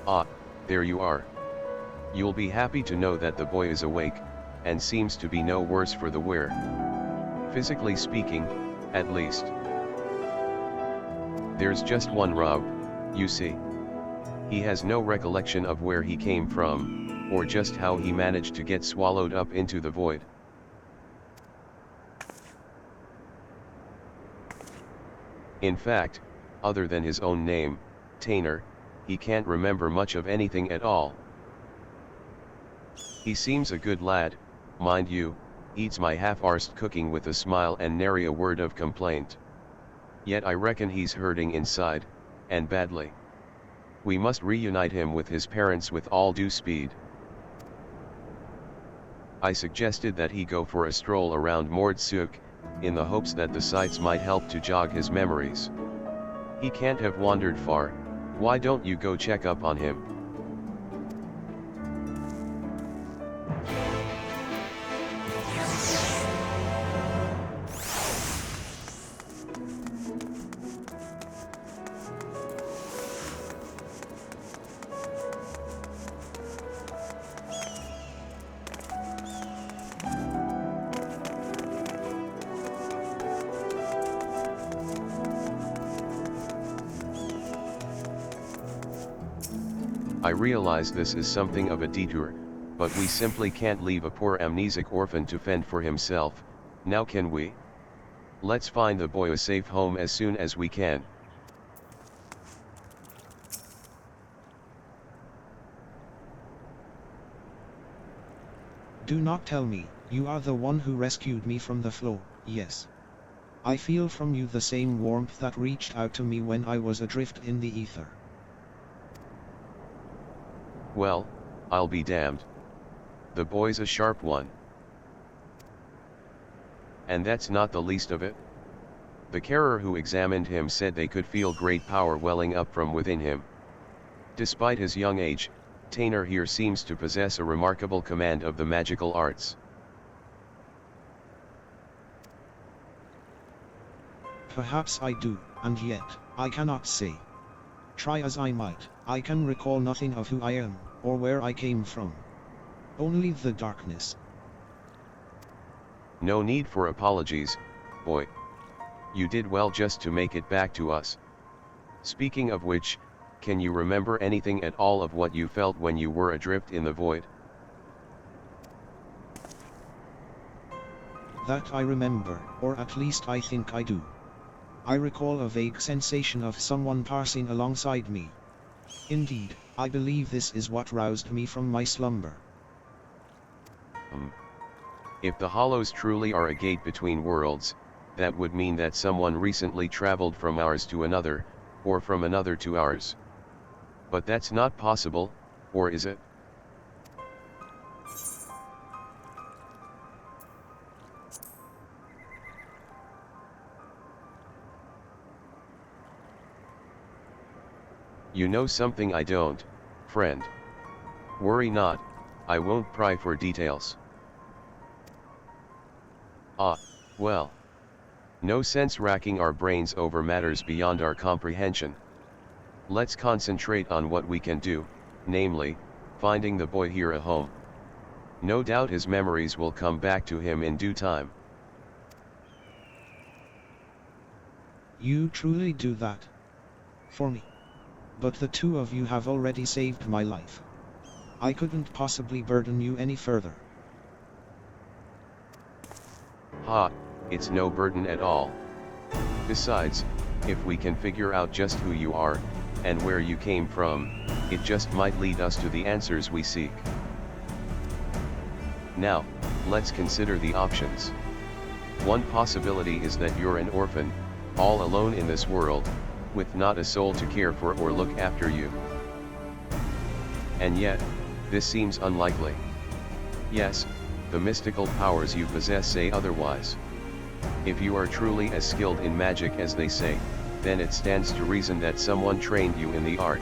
Ah, there you are. You'll be happy to know that the boy is awake, and seems to be no worse for the wear. Physically speaking, at least. There's just one rub, you see. He has no recollection of where he came from, or just how he managed to get swallowed up into the void. In fact, other than his own name, Taynor, he can't remember much of anything at all. He seems a good lad, mind you, eats my half-arsed cooking with a smile and nary a word of complaint. Yet I reckon he's hurting inside, and badly. We must reunite him with his parents with all due speed. I suggested that he go for a stroll around Mordsuk, in the hopes that the sights might help to jog his memories. He can't have wandered far, why don't you go check up on him? I realize this is something of a detour, but we simply can't leave a poor amnesic orphan to fend for himself, now can we? Let's find the boy a safe home as soon as we can. Do not tell me, you are the one who rescued me from the floor. Yes. I feel from you the same warmth that reached out to me when I was adrift in the ether. Well, I'll be damned. The boy's a sharp one. And that's not the least of it. The carer who examined him said they could feel great power welling up from within him. Despite his young age, Taynor here seems to possess a remarkable command of the magical arts. Perhaps I do, and yet, I cannot say. Try as I might, I can recall nothing of who I am, or where I came from. Only the darkness. No need for apologies, boy. You did well just to make it back to us. Speaking of which, can you remember anything at all of what you felt when you were adrift in the void? That I remember, or at least I think I do. I recall a vague sensation of someone passing alongside me. Indeed, I believe this is what roused me from my slumber. If the hollows truly are a gate between worlds, that would mean that someone recently traveled from ours to another, or from another to ours. But that's not possible, or is it? You know something I don't, friend. Worry not, I won't pry for details. Ah, well. No sense racking our brains over matters beyond our comprehension. Let's concentrate on what we can do, namely, finding the boy here a home. No doubt his memories will come back to him in due time. You truly do that. For me. But the two of you have already saved my life. I couldn't possibly burden you any further. Ha, it's no burden at all. Besides, if we can figure out just who you are, and where you came from, it just might lead us to the answers we seek. Now, let's consider the options. One possibility is that you're an orphan, all alone in this world, with not a soul to care for or look after you. And yet, this seems unlikely. Yes, the mystical powers you possess say otherwise. If you are truly as skilled in magic as they say, then it stands to reason that someone trained you in the art.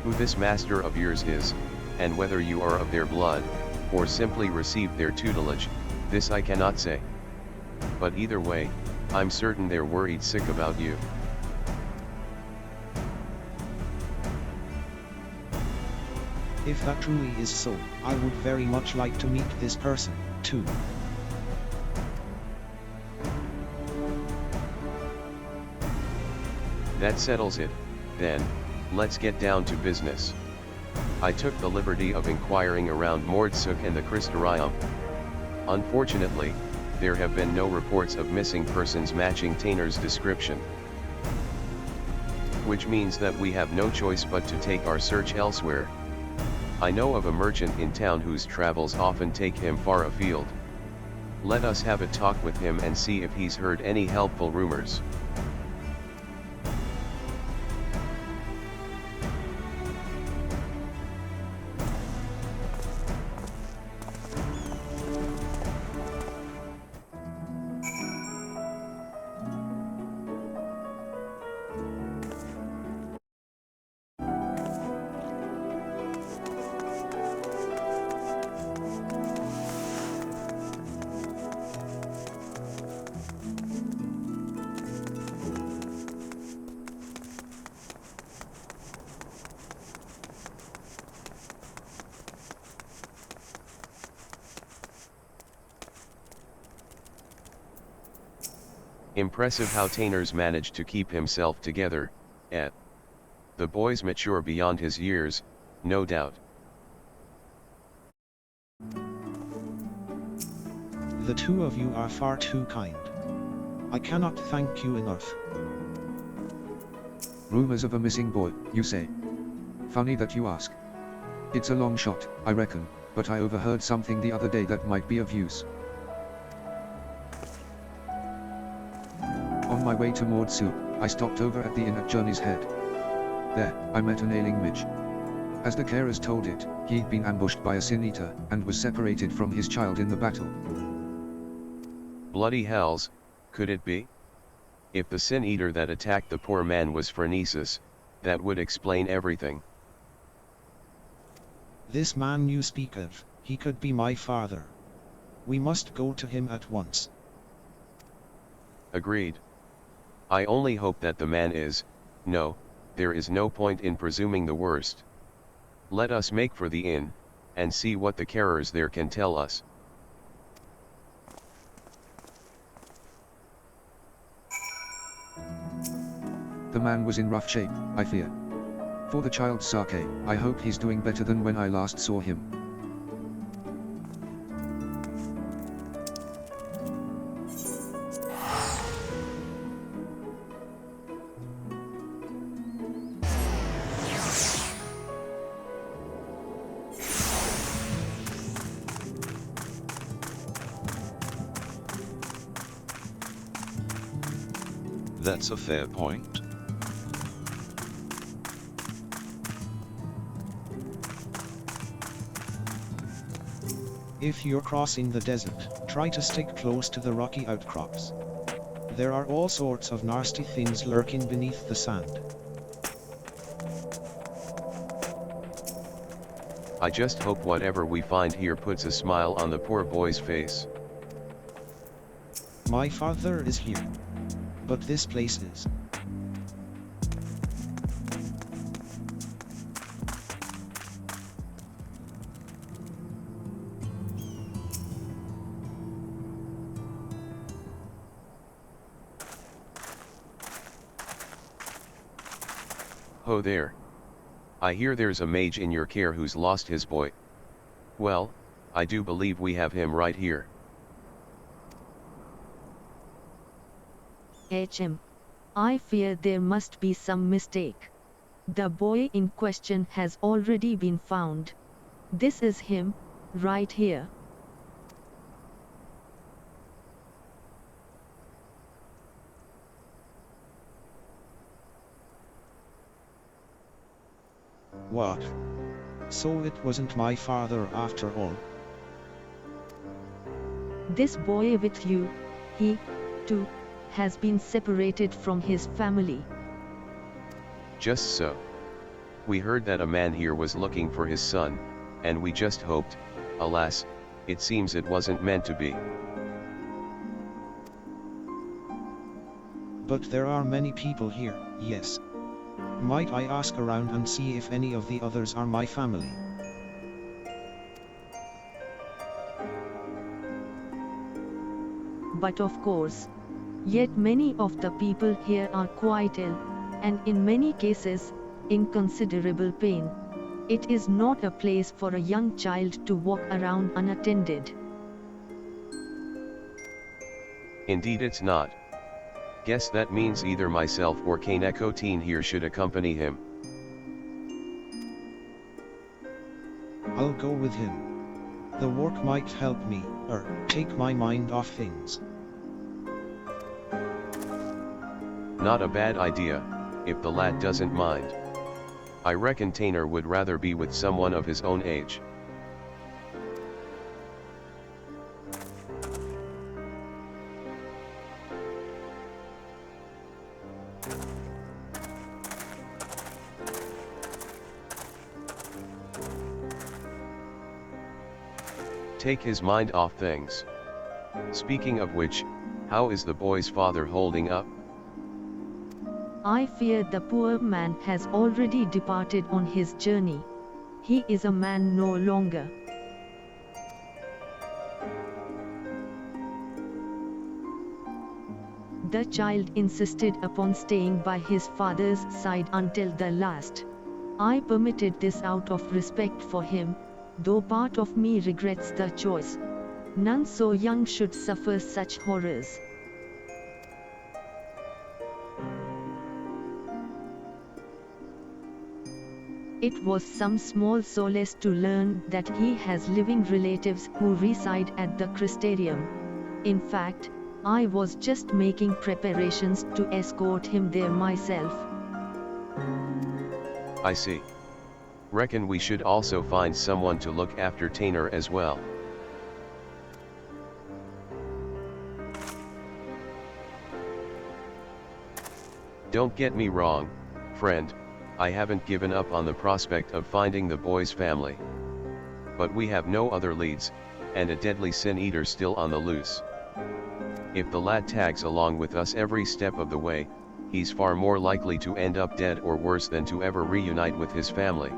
Who this master of yours is, and whether you are of their blood, or simply received their tutelage, this I cannot say. But either way, I'm certain they're worried sick about you. If that truly is so, I would very much like to meet this person, too. That settles it, then, let's get down to business. I took the liberty of inquiring around Mordsuk and the Crystarium. Unfortunately, there have been no reports of missing persons matching Taynor's description. Which means that we have no choice but to take our search elsewhere. I know of a merchant in town whose travels often take him far afield. Let us have a talk with him and see if he's heard any helpful rumors. Impressive how Taynor's managed to keep himself together, eh? The boy's mature beyond his years, no doubt. The two of you are far too kind. I cannot thank you enough. Rumors of a missing boy, you say? Funny that you ask. It's a long shot, I reckon, but I overheard something the other day that might be of use. On my way to Mordsuk, I stopped over at the inn at Journey's Head. There, I met an ailing midge. As the carers told it, he'd been ambushed by a sin-eater, and was separated from his child in the battle. Bloody hells, could it be? If the sin-eater that attacked the poor man was Phronesis, that would explain everything. This man you speak of, he could be my father. We must go to him at once. Agreed. I only hope that the man is, no, there is no point in presuming the worst. Let us make for the inn, and see what the carers there can tell us. The man was in rough shape, I fear. For the child's sake, I hope he's doing better than when I last saw him. That's a fair point. If you're crossing the desert, try to stick close to the rocky outcrops. There are all sorts of nasty things lurking beneath the sand. I just hope whatever we find here puts a smile on the poor boy's face. My father is here. But this place is. Ho there. I hear there's a mage in your care who's lost his boy. Well, I do believe we have him right here. I fear there must be some mistake. The boy in question has already been found. This is him, right here. What? So it wasn't my father after all? This boy with you, he, too, has been separated from his family. Just so. We heard that a man here was looking for his son, and we just hoped, alas, it seems it wasn't meant to be. But there are many people here, yes. Might I ask around and see if any of the others are my family? but of course. Yet many of the people here are quite ill, and in many cases, in considerable pain. It is not a place for a young child to walk around unattended. Indeed it's not. Guess that means either myself or K'nekotein here should accompany him. I'll go with him. The work might help me, or take my mind off things. Not a bad idea, if the lad doesn't mind. I reckon Taynor would rather be with someone of his own age. Take his mind off things. Speaking of which, how is the boy's father holding up? I fear the poor man has already departed on his journey. He is a man no longer. The child insisted upon staying by his father's side until the last. I permitted this out of respect for him, though part of me regrets the choice. None so young should suffer such horrors. It was some small solace to learn that he has living relatives who reside at the Crystarium. In fact, I was just making preparations to escort him there myself. I see. Reckon we should also find someone to look after Taynor as well. Don't get me wrong, friend, I haven't given up on the prospect of finding the boy's family. But we have no other leads, and a deadly sin-eater still on the loose. If the lad tags along with us every step of the way, he's far more likely to end up dead or worse than to ever reunite with his family.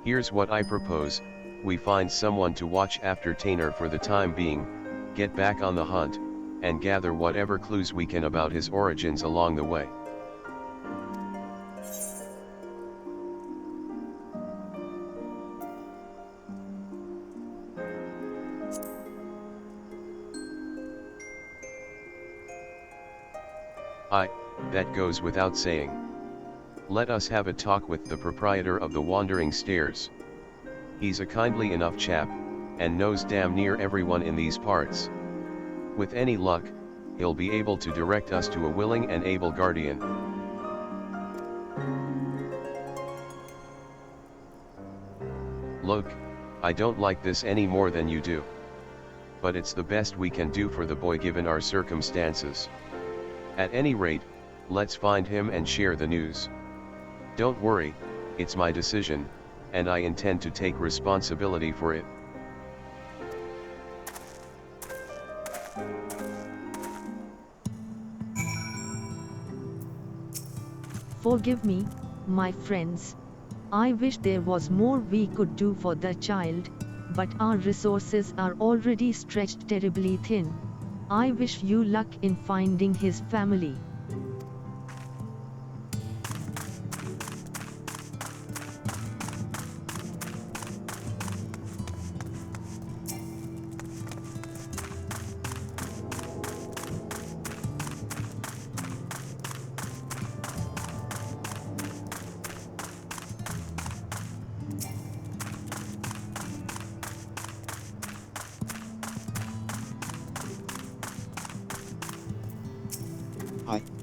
Here's what I propose, we find someone to watch after Taynor for the time being, get back on the hunt, and gather whatever clues we can about his origins along the way. That goes without saying. Let us have a talk with the proprietor of the Wandering Stairs. He's a kindly enough chap, and knows damn near everyone in these parts. With any luck, he'll be able to direct us to a willing and able guardian. Look, I don't like this any more than you do. But it's the best we can do for the boy given our circumstances. At any rate, let's find him and share the news. Don't worry, it's my decision, and I intend to take responsibility for it. Forgive me, my friends. I wish there was more we could do for the child, but our resources are already stretched terribly thin. I wish you luck in finding his family.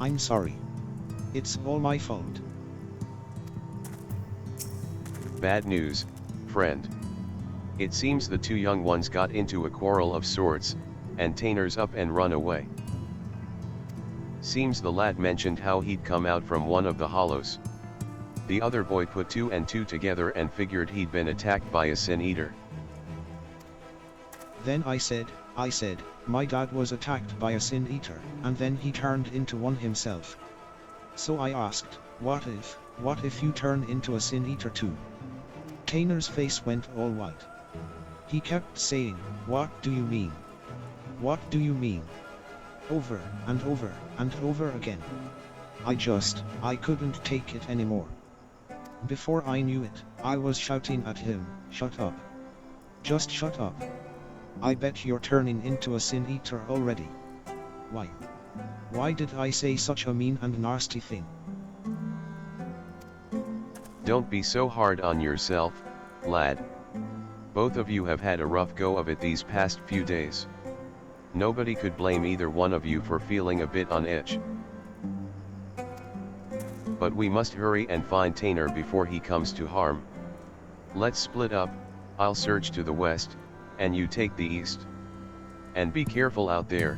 I'm sorry. It's all my fault. Bad news, friend. It seems the two young ones got into a quarrel of sorts, and Taynor's up and run away. Seems the lad mentioned how he'd come out from one of the hollows. The other boy put two and two together and figured he'd been attacked by a sin-eater. Then I said, my dad was attacked by a sin-eater, and then he turned into one himself. So I asked, what if you turn into a sin-eater too? Taynor's face went all white. He kept saying, what do you mean? What do you mean? Over and over and over again. I couldn't take it anymore. Before I knew it, I was shouting at him, shut up. Just shut up. I bet you're turning into a sin eater already. Why? Why did I say such a mean and nasty thing? Don't be so hard on yourself, lad. Both of you have had a rough go of it these past few days. Nobody could blame either one of you for feeling a bit on edge. But we must hurry and find Taynor before he comes to harm. Let's split up, I'll search to the west, and you take the east. And be careful out there.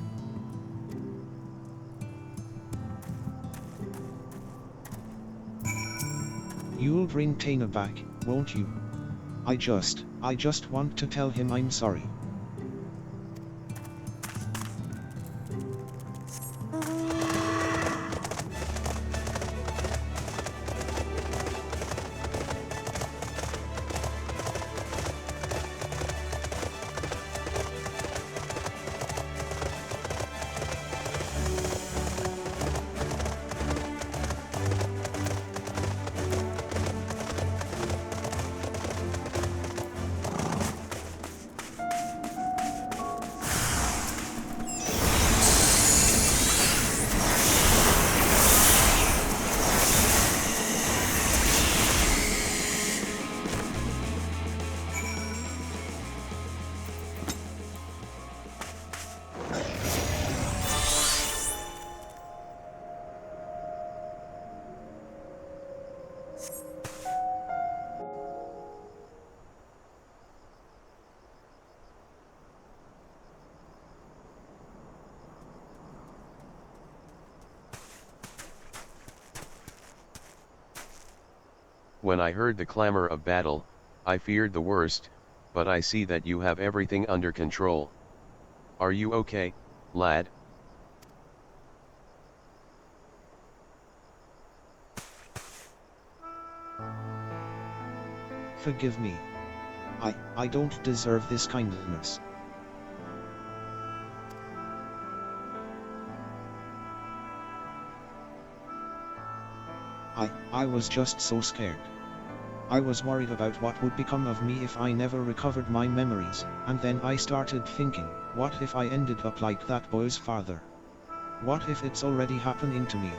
You'll bring Taynor back, won't you? I just want to tell him I'm sorry. When I heard the clamor of battle, I feared the worst, but I see that you have everything under control. Are you okay, lad? Forgive me. I don't deserve this kindness. I was just so scared. I was worried about what would become of me if I never recovered my memories, and then I started thinking, what if I ended up like that boy's father? What if it's already happening to me?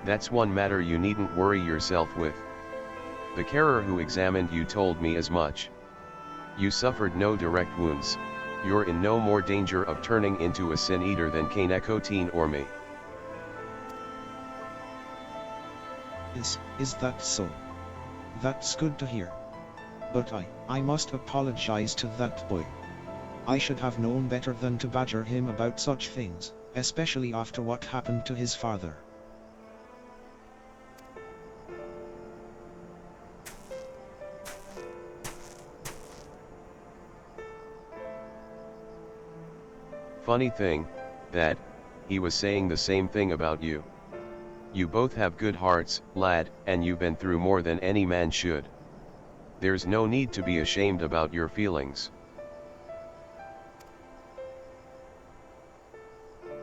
That's one matter you needn't worry yourself with. The carer who examined you told me as much. You suffered no direct wounds, you're in no more danger of turning into a sin eater than K'nekotein or me. Is that so? That's good to hear. But I must apologize to that boy. I should have known better than to badger him about such things, especially after what happened to his father. Funny thing, that, he was saying the same thing about you. You both have good hearts, lad, and you've been through more than any man should. There's no need to be ashamed about your feelings.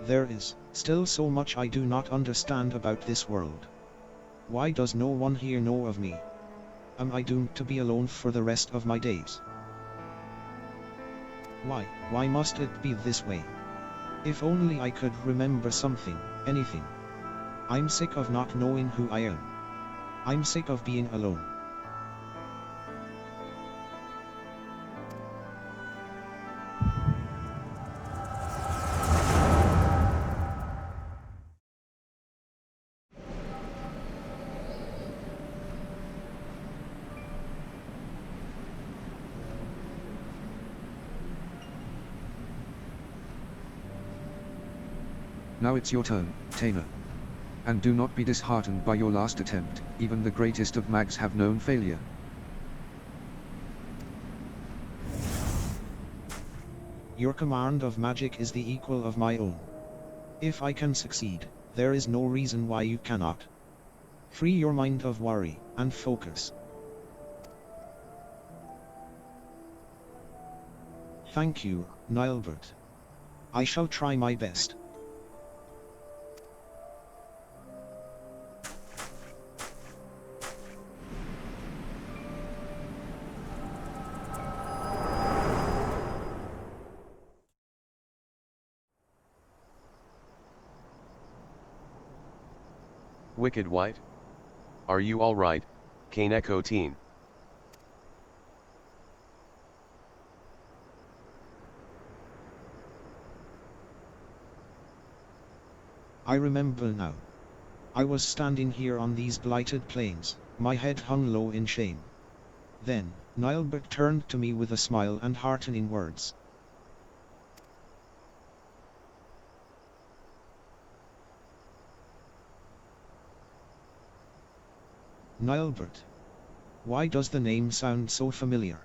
There is still so much I do not understand about this world. Why does no one here know of me? Am I doomed to be alone for the rest of my days? Why must it be this way? If only I could remember something, anything. I'm sick of not knowing who I am. I'm sick of being alone. Now it's your turn, Taynor. And do not be disheartened by your last attempt, even the greatest of mags have known failure. Your command of magic is the equal of my own. If I can succeed, there is no reason why you cannot. Free your mind of worry, and focus. Thank you, Nilbert. I shall try my best. Wicked White? Are you alright, K'nekotein? I remember now. I was standing here on these blighted plains, my head hung low in shame. Then, Nilbert turned to me with a smile and heartening words. Nilbert. Why does the name sound so familiar?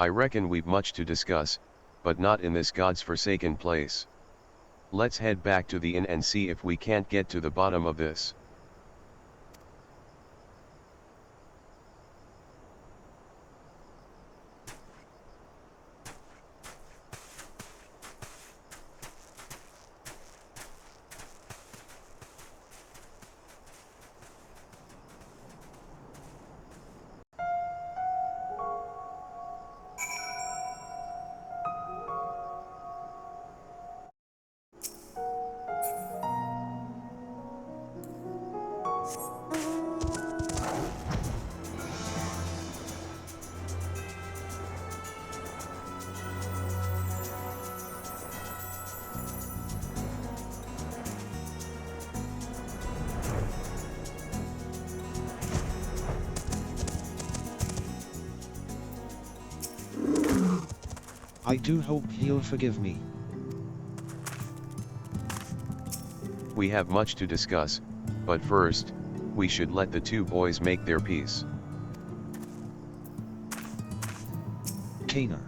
I reckon we've much to discuss, but not in this God's forsaken place. Let's head back to the inn and see if we can't get to the bottom of this. I do hope he'll forgive me. We have much to discuss, but first, we should let the two boys make their peace. Taynor.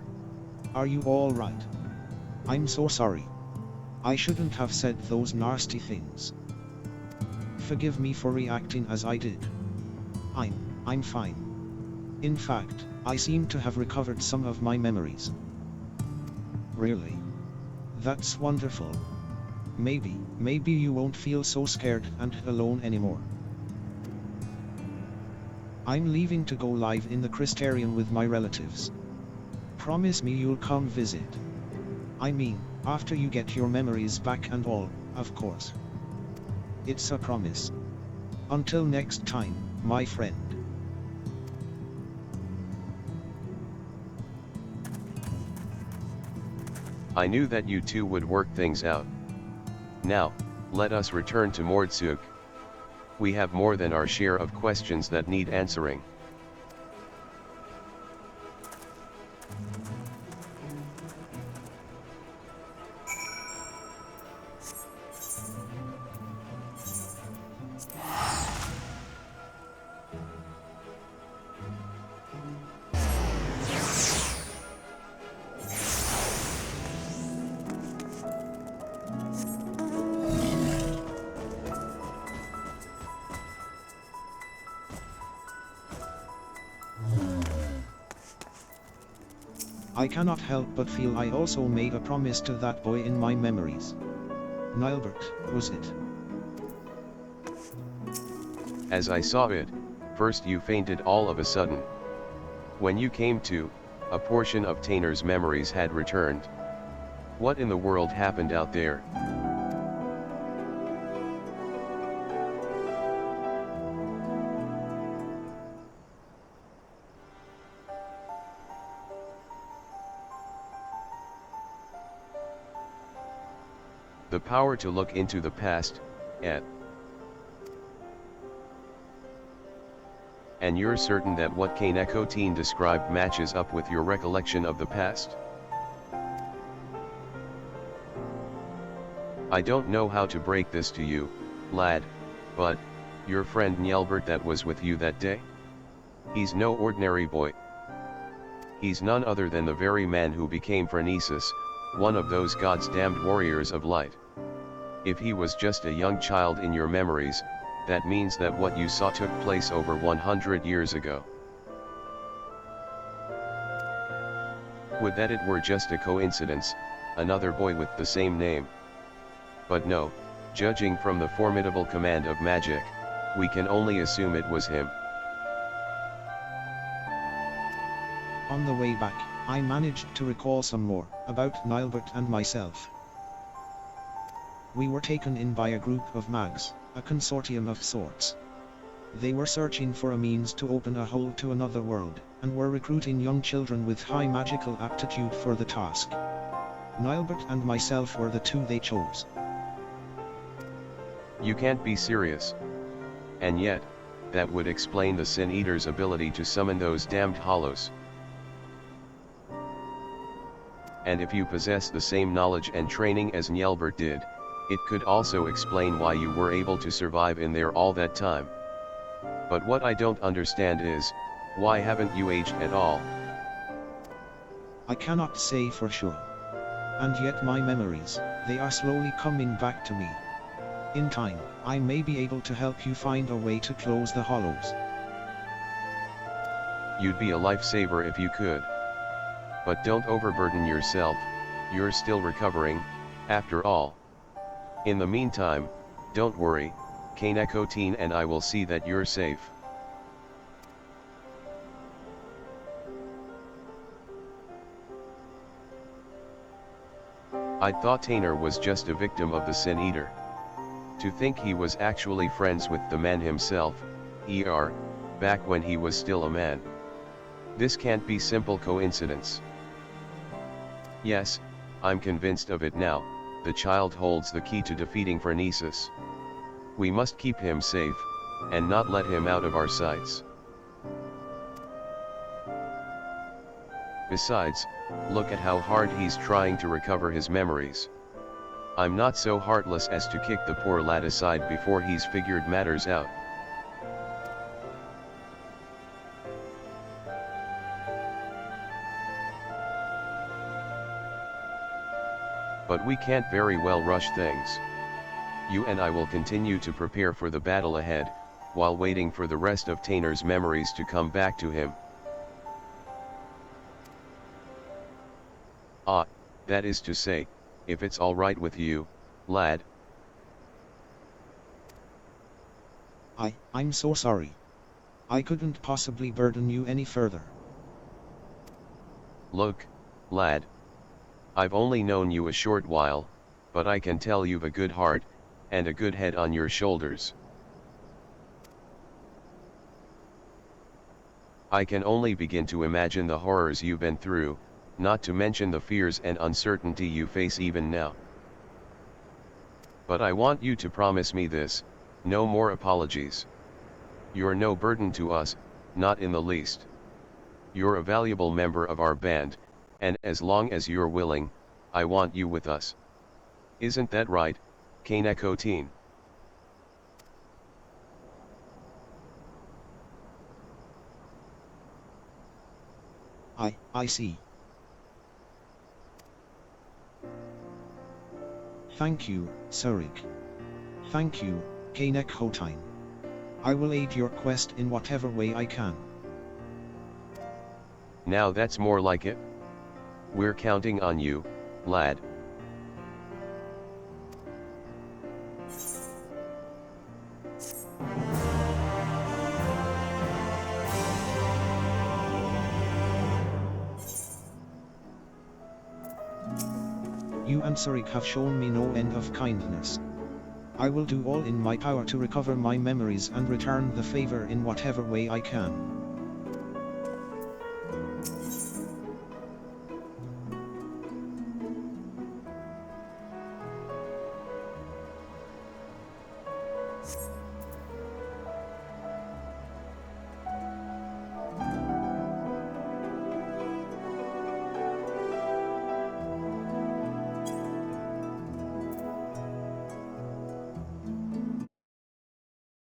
Are you all right? I'm so sorry. I shouldn't have said those nasty things. Forgive me for reacting as I did. I'm fine. In fact, I seem to have recovered some of my memories. Really? That's wonderful. Maybe you won't feel so scared and alone anymore. I'm leaving to go live in the Crystarium with my relatives. Promise me you'll come visit. I mean, after you get your memories back and all, of course. It's a promise. Until next time, my friend. I knew that you two would work things out. Now, let us return to Mordsuk. We have more than our share of questions that need answering. I cannot help but feel I also made a promise to that boy in my memories. Nilbert, was it? As I saw it, first you fainted all of a sudden. When you came to, a portion of Taynor's memories had returned. What in the world happened out there? The power to look into the past, and you're certain that what K'nekotein described matches up with your recollection of the past? I don't know how to break this to you, lad, but, your friend Nilbert that was with you that day? He's no ordinary boy. He's none other than the very man who became Phronesis, one of those God's damned warriors of light. If he was just a young child in your memories, that means that what you saw took place over 100 years ago. Would that it were just a coincidence, another boy with the same name. But no, judging from the formidable command of magic, we can only assume it was him. On the way back, I managed to recall some more about Nilbert and myself. We were taken in by a group of mags, a consortium of sorts. They were searching for a means to open a hole to another world, and were recruiting young children with high magical aptitude for the task. Nilbert and myself were the two they chose. You can't be serious. And yet, that would explain the Sin Eater's ability to summon those damned hollows. And if you possess the same knowledge and training as Nilbert did, it could also explain why you were able to survive in there all that time. But what I don't understand is, why haven't you aged at all? I cannot say for sure. And yet my memories, they are slowly coming back to me. In time, I may be able to help you find a way to close the hollows. You'd be a lifesaver if you could. But don't overburden yourself, you're still recovering, after all. In the meantime, don't worry, K'nekotein and I will see that you're safe. I'd thought Taynor was just a victim of the Sin Eater. To think he was actually friends with the man himself, back when he was still a man. This can't be simple coincidence. Yes, I'm convinced of it now, the child holds the key to defeating Phronesis. We must keep him safe, and not let him out of our sights. Besides, look at how hard he's trying to recover his memories. I'm not so heartless as to kick the poor lad aside before he's figured matters out. But we can't very well rush things. You and I will continue to prepare for the battle ahead, while waiting for the rest of Taynor's memories to come back to him. That is to say, if it's all right with you, lad. I'm so sorry. I couldn't possibly burden you any further. Look, lad. I've only known you a short while, but I can tell you've a good heart, and a good head on your shoulders. I can only begin to imagine the horrors you've been through, not to mention the fears and uncertainty you face even now. But I want you to promise me this, no more apologies. You're no burden to us, not in the least. You're a valuable member of our band, and as long as you're willing, I want you with us. Isn't that right, K'nekotein? I see. Thank you, Cerigg. Thank you, K'nekotein. I will aid your quest in whatever way I can. Now that's more like it. We're counting on you, lad. You and Cerigg have shown me no end of kindness. I will do all in my power to recover my memories and return the favor in whatever way I can.